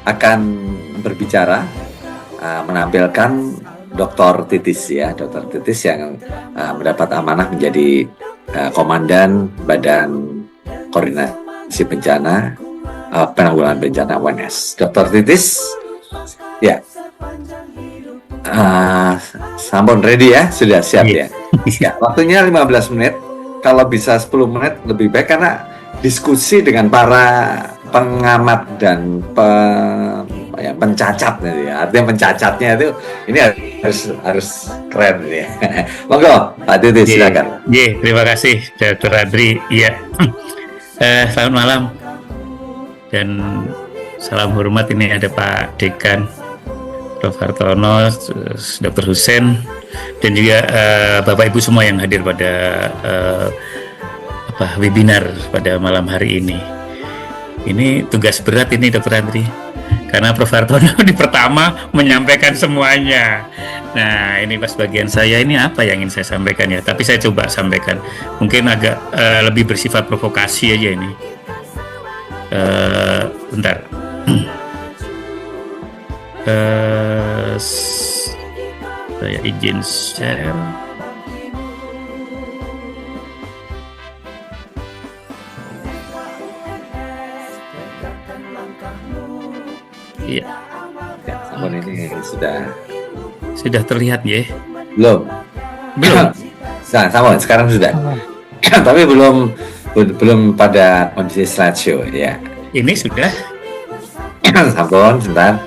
akan berbicara, menampilkan Dr. Titis ya, Dr. Titis yang mendapat amanah menjadi Komandan Badan Koordinasi Bencana Penanggulangan Bencana UNS. Dr. Titis, ya, sampun ready ya, sudah siap ya. Ya, waktunya 15 menit. Kalau bisa 10 menit lebih baik karena diskusi dengan para pengamat dan pencacat ya. Artinya pencacatnya itu ini harus keren ya. Monggo Pak Titis, silakan. Terima kasih Dr. Adri. Iya. Selamat malam dan salam hormat. Ini ada Pak Dekan Prof. Hartono, Dr. Husein, dan juga Bapak Ibu semua yang hadir pada webinar pada malam hari ini. Ini tugas berat ini Dr. Andri, karena Prof. Hartono di pertama menyampaikan semuanya. Nah, ini pas bagian saya, ini apa yang ingin saya sampaikan ya, tapi saya coba sampaikan. Mungkin agak lebih bersifat provokasi aja ini. Bentar. Saya izin share. Iya. Ya, sampun ini sudah terlihat ya? Belum. Nah, sampun sekarang sudah. Tapi belum pada kondisi slideshow ya. Ini sudah. Sampun sebentar.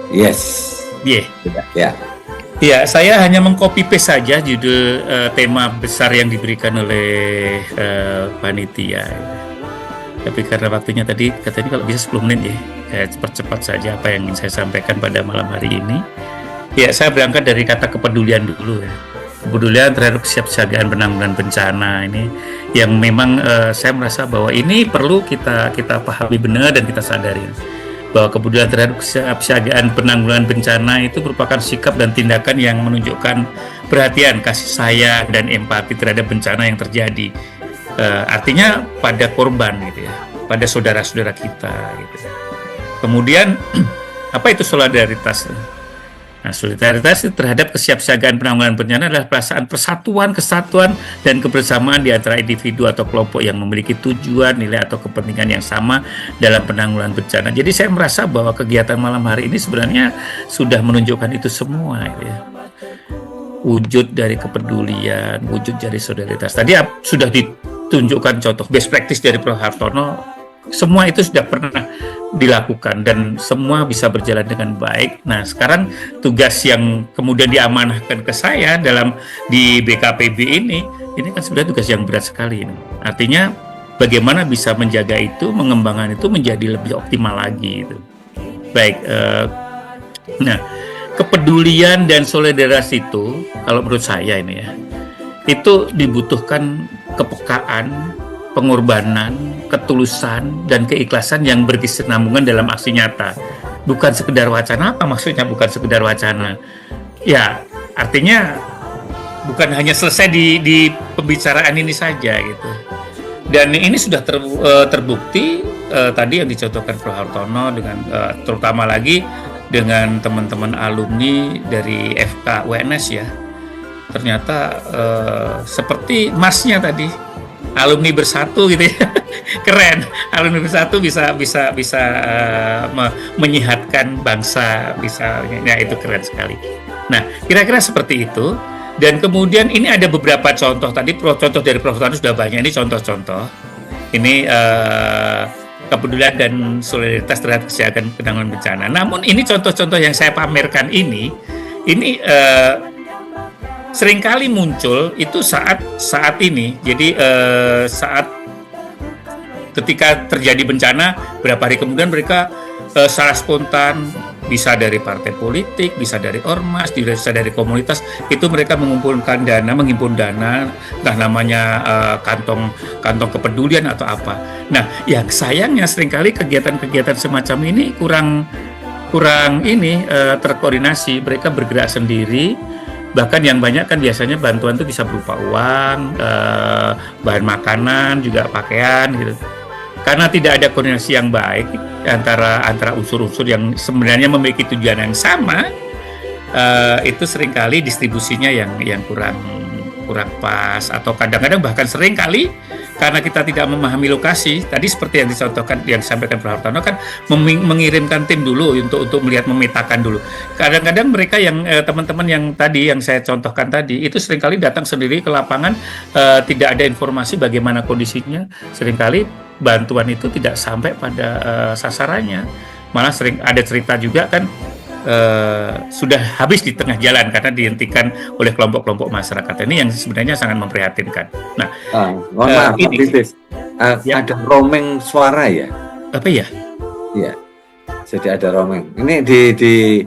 Yes. Sudah. Ya. Ya, saya hanya mengcopy paste saja judul tema besar yang diberikan oleh panitia. Tapi karena waktunya tadi katanya kalau bisa 10 menit ya, saya percepat saja apa yang ingin saya sampaikan pada malam hari ini. Ya, saya berangkat dari kata kepedulian dulu ya. Kepedulian terhadap kesiapsiagaan penanggulangan bencana ini yang memang saya merasa bahwa ini perlu kita pahami benar dan kita sadari bahwa kepedulian terhadap kesiapsiagaan penanggulangan bencana itu merupakan sikap dan tindakan yang menunjukkan perhatian, kasih sayang dan empati terhadap bencana yang terjadi. Artinya pada korban gitu ya, pada saudara-saudara kita gitu. Kemudian apa itu solidaritas? Nah, solidaritas itu terhadap kesiapsiagaan penanggulangan bencana adalah perasaan persatuan, kesatuan, dan kebersamaan di antara individu atau kelompok yang memiliki tujuan, nilai, atau kepentingan yang sama dalam penanggulangan bencana. Jadi saya merasa bahwa kegiatan malam hari ini sebenarnya sudah menunjukkan itu semua gitu ya. Wujud dari kepedulian, wujud dari solidaritas. Tadi sudah ditunjukkan contoh best practice dari Prof. Hartono. Semua itu sudah pernah dilakukan dan semua bisa berjalan dengan baik. Nah, sekarang tugas yang kemudian diamanahkan ke saya di BKPB ini kan sebenarnya tugas yang berat sekali. Artinya bagaimana bisa menjaga itu, mengembangkan itu menjadi lebih optimal lagi. Gitu. Baik, nah kepedulian dan solidaritas itu, kalau menurut saya ini ya, itu dibutuhkan kepekaan, pengorbanan, ketulusan, dan keikhlasan yang berkesinambungan dalam aksi nyata. Bukan sekedar wacana. Apa maksudnya bukan sekedar wacana? Ya, artinya bukan hanya selesai di pembicaraan ini saja gitu. Dan ini sudah terbukti tadi yang dicontohkan Prof. Hartono dengan terutama lagi dengan teman-teman alumni dari FK UNS ya. Ternyata seperti masnya tadi, alumni bersatu gitu ya. Keren, alumni bersatu bisa menyehatkan bangsa, ya itu keren sekali. Nah, kira-kira seperti itu. Dan kemudian ini ada beberapa contoh tadi, contoh dari Prof. Hartono sudah banyak, ini contoh-contoh. Ini kepedulian dan solidaritas terhadap kesiagaan penanggulangan bencana. Namun ini contoh-contoh yang saya pamerkan ini seringkali muncul itu saat ini. Jadi saat ketika terjadi bencana, berapa hari kemudian mereka secara spontan, bisa dari partai politik, bisa dari ormas, bisa dari komunitas, itu mereka menghimpun dana, entah namanya kantong kepedulian atau apa. Nah, yang sayangnya seringkali kegiatan-kegiatan semacam ini kurang terkoordinasi. Mereka bergerak sendiri. Bahkan yang banyak kan biasanya bantuan itu bisa berupa uang, bahan makanan, juga pakaian gitu. Karena tidak ada koordinasi yang baik, antara unsur-unsur yang sebenarnya memiliki tujuan yang sama, itu seringkali distribusinya yang kurang pas, atau kadang-kadang bahkan seringkali karena kita tidak memahami lokasi tadi seperti yang dicontohkan yang disampaikan Prof. Hartono kan mengirimkan tim dulu untuk melihat, memetakan dulu. Kadang-kadang mereka yang teman-teman yang tadi yang saya contohkan tadi itu seringkali datang sendiri ke lapangan, tidak ada informasi bagaimana kondisinya, seringkali bantuan itu tidak sampai pada sasarannya, malah sering ada cerita juga kan sudah habis di tengah jalan karena dihentikan oleh kelompok-kelompok masyarakat. Ini yang sebenarnya sangat memprihatinkan. Nah, mohon maaf, ini ya. Ada roaming suara ya? Apa ya? Iya. Jadi ada roaming. Ini di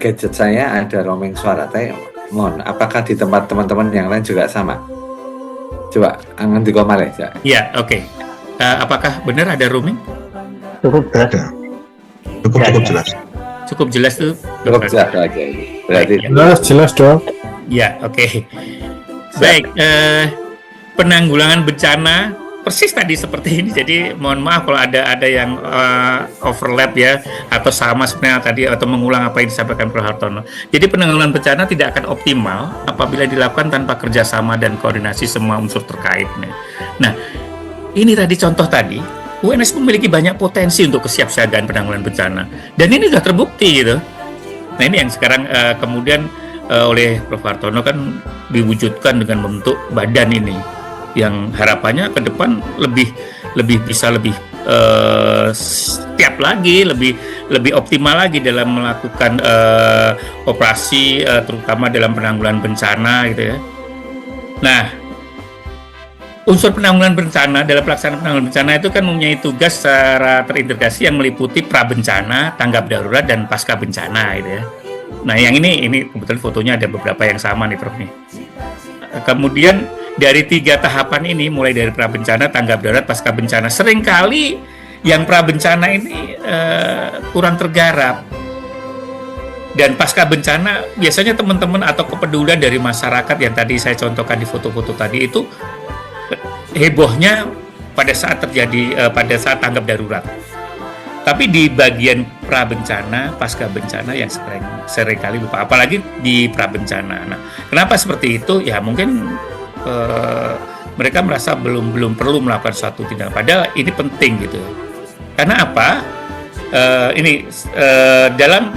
gadget saya ada roaming suara. Tapi mohon, apakah di tempat teman-teman yang lain juga sama? Coba angan di komare ya. Iya, oke. Apakah benar ada roaming? Cukup jelas. Cukup jelas. Cukup jelas tuh. Cukup jelas. Oke. Berarti Jelas dong. Ya, oke. Baik, penanggulangan bencana persis tadi seperti ini. Jadi mohon maaf kalau ada yang overlap ya, atau sama sebenarnya tadi, atau mengulang apa yang disampaikan Prof. Hartono. Jadi penanggulangan bencana tidak akan optimal apabila dilakukan tanpa kerjasama dan koordinasi semua unsur terkait. Nah, ini tadi contoh tadi. UNS memiliki banyak potensi untuk kesiapsiagaan penanggulangan bencana, dan ini sudah terbukti gitu. Nah, ini yang sekarang kemudian oleh Prof. Hartono kan diwujudkan dengan bentuk badan ini, yang harapannya ke depan lebih siap lagi, lebih optimal lagi dalam melakukan operasi, terutama dalam penanggulangan bencana gitu ya. Nah, unsur penanggulangan bencana dalam pelaksanaan penanggulangan bencana itu kan mempunyai tugas secara terintegrasi yang meliputi prabencana, tanggap darurat, dan pasca bencana gitu ya. Nah, yang ini kebetulan fotonya ada beberapa yang sama nih Prof. nih. Kemudian dari 3 tahapan ini, mulai dari prabencana, tanggap darurat, pasca bencana, seringkali yang prabencana ini kurang tergarap. Dan pasca bencana biasanya teman-teman atau kepedulian dari masyarakat yang tadi saya contohkan di foto-foto tadi itu hebohnya pada saat terjadi pada saat tanggap darurat. Tapi di bagian prabencana, pasca bencana yang seringkali lupa, apalagi di prabencana. Nah, kenapa seperti itu? Ya mungkin mereka merasa belum perlu melakukan suatu tindakan. Padahal ini penting gitu. Karena apa? Dalam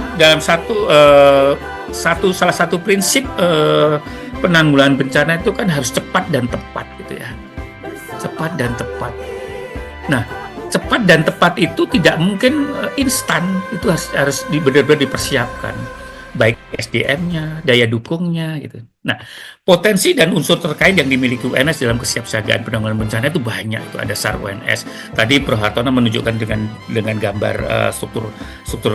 salah satu prinsip penanggulangan bencana itu kan harus cepat dan tepat gitu ya. Cepat dan tepat. Nah, cepat dan tepat itu tidak mungkin instan, itu harus benar-benar dipersiapkan, baik SDM-nya, daya dukungnya gitu. Nah, potensi dan unsur terkait yang dimiliki UNS dalam kesiapsiagaan penanggulangan bencana itu banyak. Itu ada SAR UNS. Tadi Prof. Hartono menunjukkan dengan gambar struktur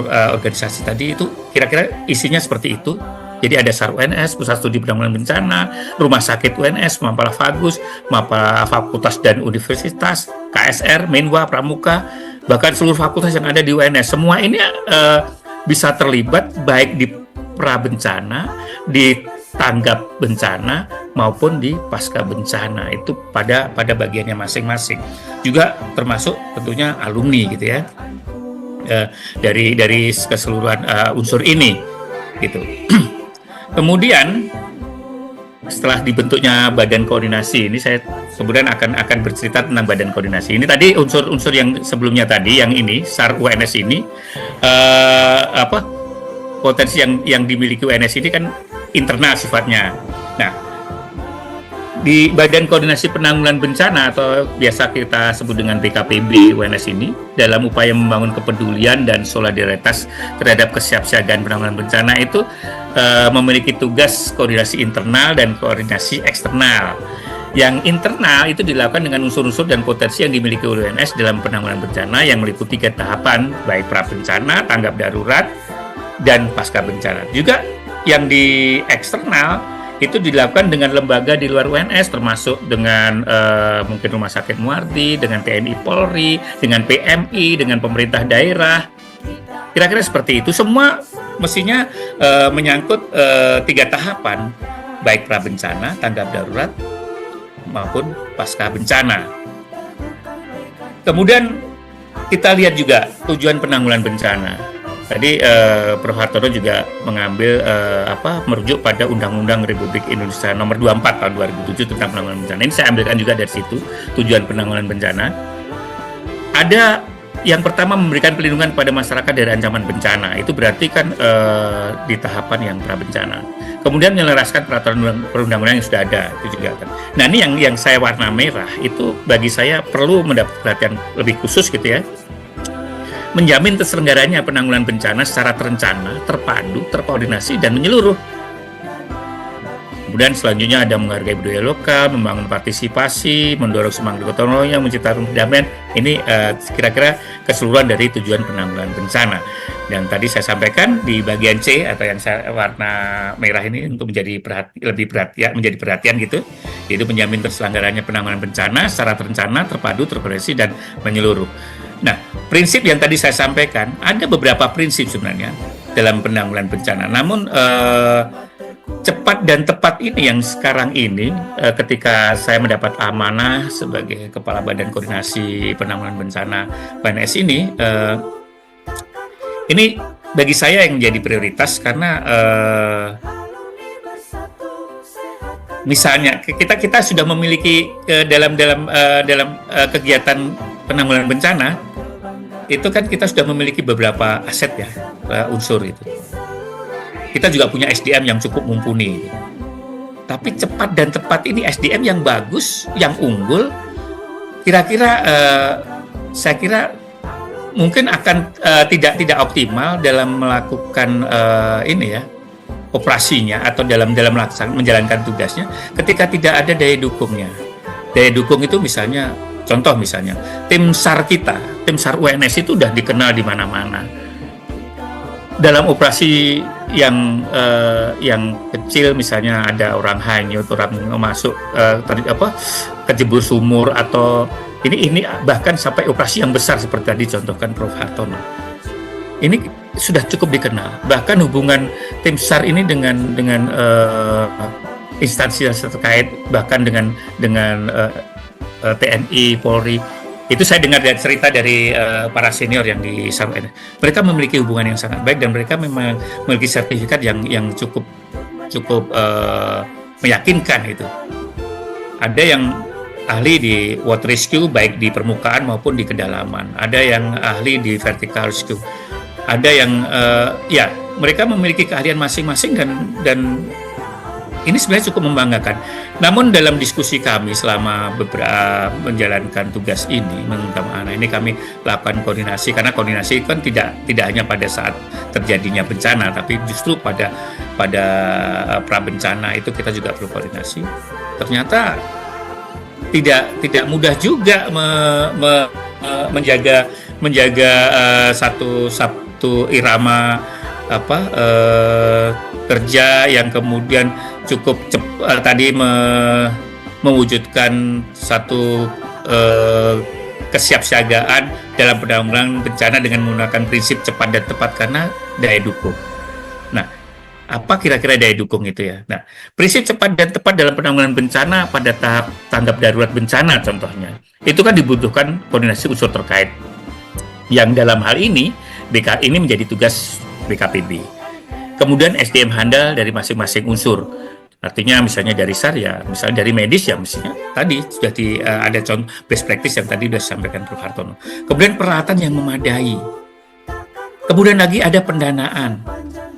organisasi tadi, itu kira-kira isinya seperti itu. Jadi ada SAR UNS, Pusat Studi Penanggulangan Bencana, Rumah Sakit UNS, Mapala Fagus, Mapala Fakultas dan Universitas, KSR, Menwa, Pramuka, bahkan seluruh fakultas yang ada di UNS. Semua ini bisa terlibat baik di prabencana, di tanggap bencana, maupun di pasca bencana. Itu pada bagiannya masing-masing. Juga termasuk tentunya alumni gitu ya, dari keseluruhan unsur ini gitu. Kemudian setelah dibentuknya badan koordinasi ini, saya kemudian akan bercerita tentang badan koordinasi ini. Tadi unsur-unsur yang sebelumnya tadi, yang ini SAR UNS ini, potensi yang dimiliki UNS ini kan internal sifatnya. Nah, di Badan Koordinasi Penanggulangan Bencana atau biasa kita sebut dengan BKPB UNS ini, dalam upaya membangun kepedulian dan solidaritas terhadap kesiapsiagaan penanggulangan bencana itu memiliki tugas koordinasi internal dan koordinasi eksternal. Yang internal itu dilakukan dengan unsur-unsur dan potensi yang dimiliki oleh UNS dalam penanggulangan bencana yang meliputi 3 tahapan, baik prabencana, tanggap darurat, dan pasca bencana. Juga yang di eksternal itu dilakukan dengan lembaga di luar UNS, termasuk dengan mungkin Rumah Sakit Muardi, dengan TNI Polri, dengan PMI, dengan pemerintah daerah. Kira-kira seperti itu. Semua mestinya menyangkut 3 tahapan, baik prabencana, tanggap darurat, maupun pasca bencana. Kemudian kita lihat juga tujuan penanggulangan bencana. Tadi Prof. Hartono juga mengambil merujuk pada Undang-Undang Republik Indonesia Nomor 24 tahun 2007 tentang penanggulangan bencana. Ini saya ambilkan juga dari situ, tujuan penanggulangan bencana. Ada yang pertama, memberikan perlindungan pada masyarakat dari ancaman bencana. Itu berarti kan di tahapan yang pra bencana. Kemudian menyelaraskan peraturan perundang-undangan yang sudah ada, itu juga kan. Nah, ini yang saya warna merah itu bagi saya perlu mendapat perhatian lebih khusus gitu ya. Menjamin terselenggaranya penanggulangan bencana secara terencana, terpadu, terkoordinasi, dan menyeluruh. Kemudian selanjutnya ada menghargai budaya lokal, membangun partisipasi, mendorong semangat gotong royong, menciptakan perdamaian. Ini kira-kira keseluruhan dari tujuan penanggulangan bencana. Dan tadi saya sampaikan di bagian C atau yang saya warna merah ini untuk menjadi menjadi perhatian gitu, yaitu menjamin terselenggaranya penanggulangan bencana secara terencana, terpadu, terkoordinasi, dan menyeluruh. Nah, prinsip yang tadi saya sampaikan, ada beberapa prinsip sebenarnya dalam penanggulangan bencana. Namun cepat dan tepat ini yang sekarang ini ketika saya mendapat amanah sebagai Kepala Badan Koordinasi Penanggulangan Bencana BNS ini bagi saya yang jadi prioritas karena misalnya kita sudah memiliki dalam kegiatan penanggulangan bencana itu kan kita sudah memiliki beberapa aset ya, unsur itu. Kita juga punya SDM yang cukup mumpuni. Tapi cepat dan tepat ini SDM yang bagus, yang unggul, kira-kira saya kira mungkin akan tidak optimal dalam melakukan operasinya atau dalam menjalankan tugasnya ketika tidak ada daya dukungnya. Daya dukung itu misalnya, contoh misalnya, tim SAR kita, tim SAR UNS itu udah dikenal di mana-mana. Dalam operasi yang kecil, misalnya ada orang hanyut, orang masuk kejebur sumur, atau ini bahkan sampai operasi yang besar seperti tadi contohkan Prof. Hartono. Ini sudah cukup dikenal. Bahkan hubungan tim SAR ini dengan instansi yang terkait, bahkan dengan TNI, Polri. Itu saya dengar dari cerita dari para senior yang di SAR. Mereka memiliki hubungan yang sangat baik dan mereka memang memiliki sertifikat yang cukup meyakinkan itu. Ada yang ahli di water rescue baik di permukaan maupun di kedalaman. Ada yang ahli di vertical rescue. Ada yang mereka memiliki keahlian masing-masing dan ini sebenarnya cukup membanggakan. Namun dalam diskusi kami selama beberapa menjalankan tugas ini, mengungkap anak ini kami lakukan koordinasi, karena koordinasi kan tidak hanya pada saat terjadinya bencana, tapi justru pada pra bencana itu kita juga perlu koordinasi. Ternyata tidak mudah juga menjaga satu irama kerja yang kemudian cukup tadi mewujudkan satu kesiapsiagaan dalam penanggulangan bencana dengan menggunakan prinsip cepat dan tepat karena daya dukung. Nah, apa kira-kira daya dukung itu ya? Nah, prinsip cepat dan tepat dalam penanggulangan bencana pada tahap tanggap darurat bencana contohnya, itu kan dibutuhkan koordinasi unsur terkait. Yang dalam hal ini, ini menjadi tugas BKPB. Kemudian SDM handal dari masing-masing unsur. Artinya misalnya dari SAR ya, misalnya dari medis ya, misalnya tadi sudah ada contoh best practice yang tadi sudah disampaikan Prof. Hartono. Kemudian peralatan yang memadai. Kemudian lagi ada pendanaan.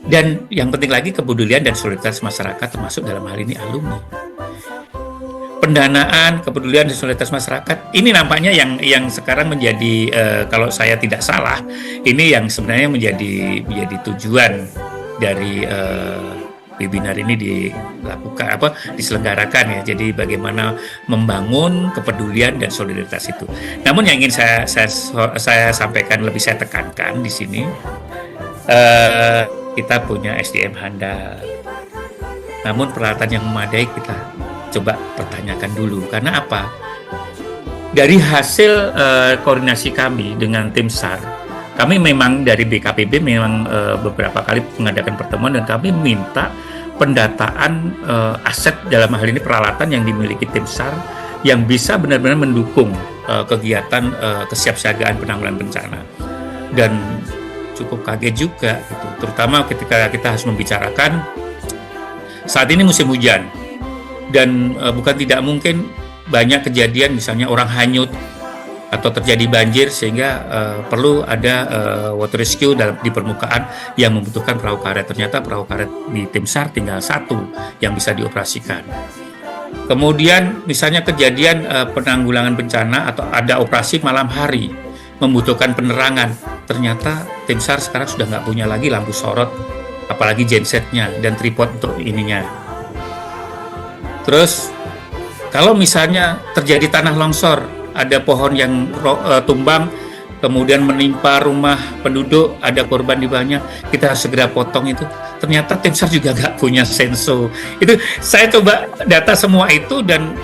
Dan yang penting lagi kepedulian dan solidaritas masyarakat, termasuk dalam hal ini alumni. Pendanaan, kepedulian dan solidaritas masyarakat, ini nampaknya yang sekarang menjadi kalau saya tidak salah, ini yang sebenarnya menjadi tujuan dari webinar ini diselenggarakan ya. Jadi bagaimana membangun kepedulian dan solidaritas itu. Namun yang ingin saya sampaikan, lebih saya tekankan di sini, kita punya SDM handal. Namun peralatan yang memadai kita coba pertanyakan dulu. Karena apa? Dari hasil koordinasi kami dengan tim SAR, kami memang dari BKPB memang beberapa kali mengadakan pertemuan dan kami minta pendataan aset, dalam hal ini peralatan yang dimiliki tim SAR yang bisa benar-benar mendukung kegiatan kesiapsiagaan penanggulangan bencana. Dan cukup kaget juga gitu, terutama ketika kita harus membicarakan saat ini musim hujan dan bukan tidak mungkin banyak kejadian misalnya orang hanyut atau terjadi banjir sehingga perlu ada water rescue di permukaan yang membutuhkan perahu karet. Ternyata perahu karet di tim SAR tinggal satu yang bisa dioperasikan. Kemudian misalnya kejadian penanggulangan bencana atau ada operasi malam hari membutuhkan penerangan. Ternyata tim SAR sekarang sudah nggak punya lagi lampu sorot, apalagi gensetnya dan tripod untuk ininya. Terus kalau misalnya terjadi tanah longsor, ada pohon yang tumbang, kemudian menimpa rumah penduduk, ada korban di bawahnya, kita harus segera potong itu. Ternyata tim SAR juga nggak punya senso. Itu saya coba data semua itu dan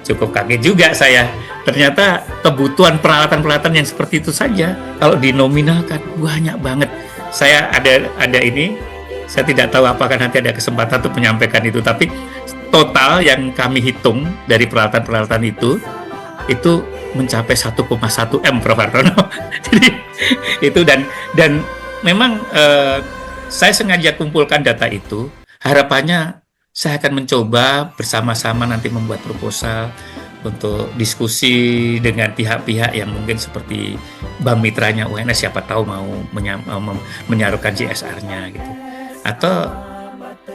cukup kaget juga saya. Ternyata kebutuhan peralatan-peralatan yang seperti itu saja kalau dinominalkan banyak banget. Saya ada ini, saya tidak tahu apakah nanti ada kesempatan untuk menyampaikan itu, tapi total yang kami hitung dari peralatan-peralatan itu mencapai 1,1 M, Prof. Hartono. Jadi itu dan memang saya sengaja kumpulkan data itu, harapannya saya akan mencoba bersama-sama nanti membuat proposal untuk diskusi dengan pihak-pihak yang mungkin seperti bank mitranya UNS, siapa tahu mau menyarukan CSR-nya gitu. Atau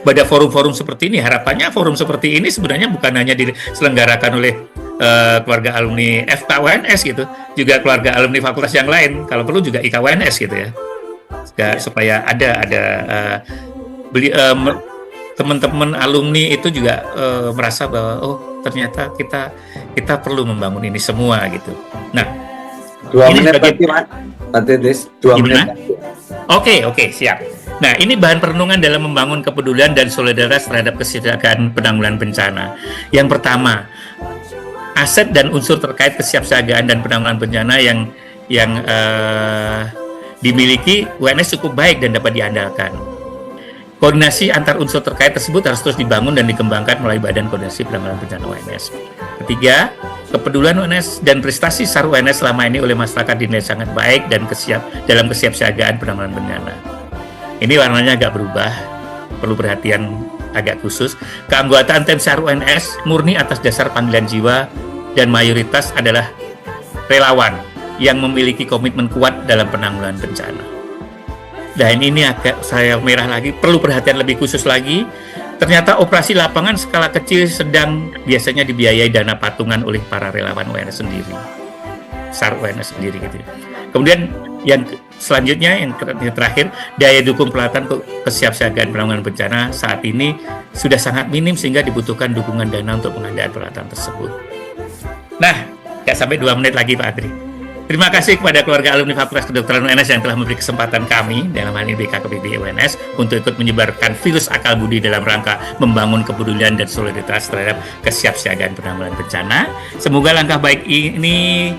pada forum-forum seperti ini, harapannya forum seperti ini sebenarnya bukan hanya diselenggarakan oleh keluarga alumni FKUNS gitu, juga keluarga alumni fakultas yang lain, kalau perlu juga IKUNS gitu ya. Supaya ada teman-teman alumni itu juga merasa bahwa ternyata kita perlu membangun ini semua gitu. Nah, 2 menit lagi Pak Titis, 2 menit. Oke, siap. Nah, ini bahan perenungan dalam membangun kepedulian dan solidaritas terhadap kesiapsiagaan penanggulangan bencana. Yang pertama, aset dan unsur terkait kesiapsiagaan dan penanggulangan bencana yang dimiliki UNS cukup baik dan dapat diandalkan. Koordinasi antar unsur terkait tersebut harus terus dibangun dan dikembangkan melalui Badan Koordinasi Penanggulangan Bencana UNS. Ketiga, kepedulian UNS dan prestasi SAR UNS selama ini oleh masyarakat dinilai sangat baik dan dalam kesiapsiagaan penanggulangan bencana. Ini warnanya agak berubah, perlu perhatian agak khusus. Keanggotaan tim SAR UNS murni atas dasar panggilan jiwa dan mayoritas adalah relawan yang memiliki komitmen kuat dalam penanggulangan bencana. Dan ini agak saya merah lagi, perlu perhatian lebih khusus lagi. Ternyata operasi lapangan skala kecil sedang biasanya dibiayai dana patungan oleh para relawan UNS sendiri, SAR UNS sendiri gitu. Kemudian yang selanjutnya, yang terakhir, daya dukung peralatan kesiapsiagaan penanggulangan bencana saat ini sudah sangat minim sehingga dibutuhkan dukungan dana untuk pengadaan peralatan tersebut. Nah, nggak sampai 2 menit lagi Pak Adri. Terima kasih kepada keluarga alumni Fakultas Kedokteran UNS yang telah memberi kesempatan kami, dalam hal ini BKKBP UNS, untuk ikut menyebarkan virus akal budi dalam rangka membangun kepedulian dan solidaritas terhadap kesiapsiagaan penanggulangan bencana. Semoga langkah baik ini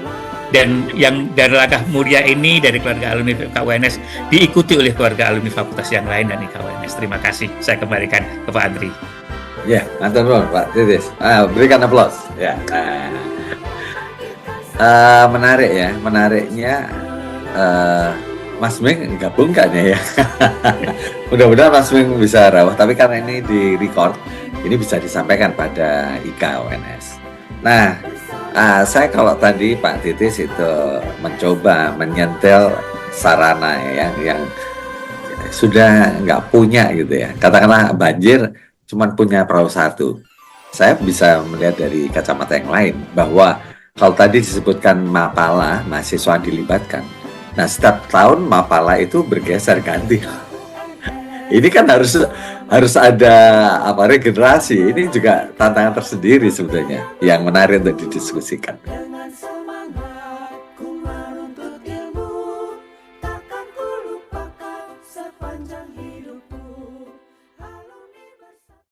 dan langkah mulia ini dari keluarga alumni KUNS diikuti oleh keluarga alumni fakultas yang lain dan IKUNS. Terima kasih. Saya kembalikan ke Pak Andri. Ya, mantan Pak Titis. Berikan aplaus. Ya. Menarik ya, menariknya Mas Ming gabungkan ya. Mudah-mudahan Mas Ming bisa rawah, tapi karena ini di record, ini bisa disampaikan pada IKUNS. Nah, saya kalau tadi Pak Titis itu mencoba menyentel sarana ya, yang sudah nggak punya gitu ya. Katakanlah banjir cuman punya perahu satu. Saya bisa melihat dari kacamata yang lain bahwa kalau tadi disebutkan Mapala, mahasiswa dilibatkan. Nah, setiap tahun Mapala itu bergeser ganti. Ini kan harus ada regenerasi. Ini juga tantangan tersendiri sebenarnya yang menarik untuk didiskusikan.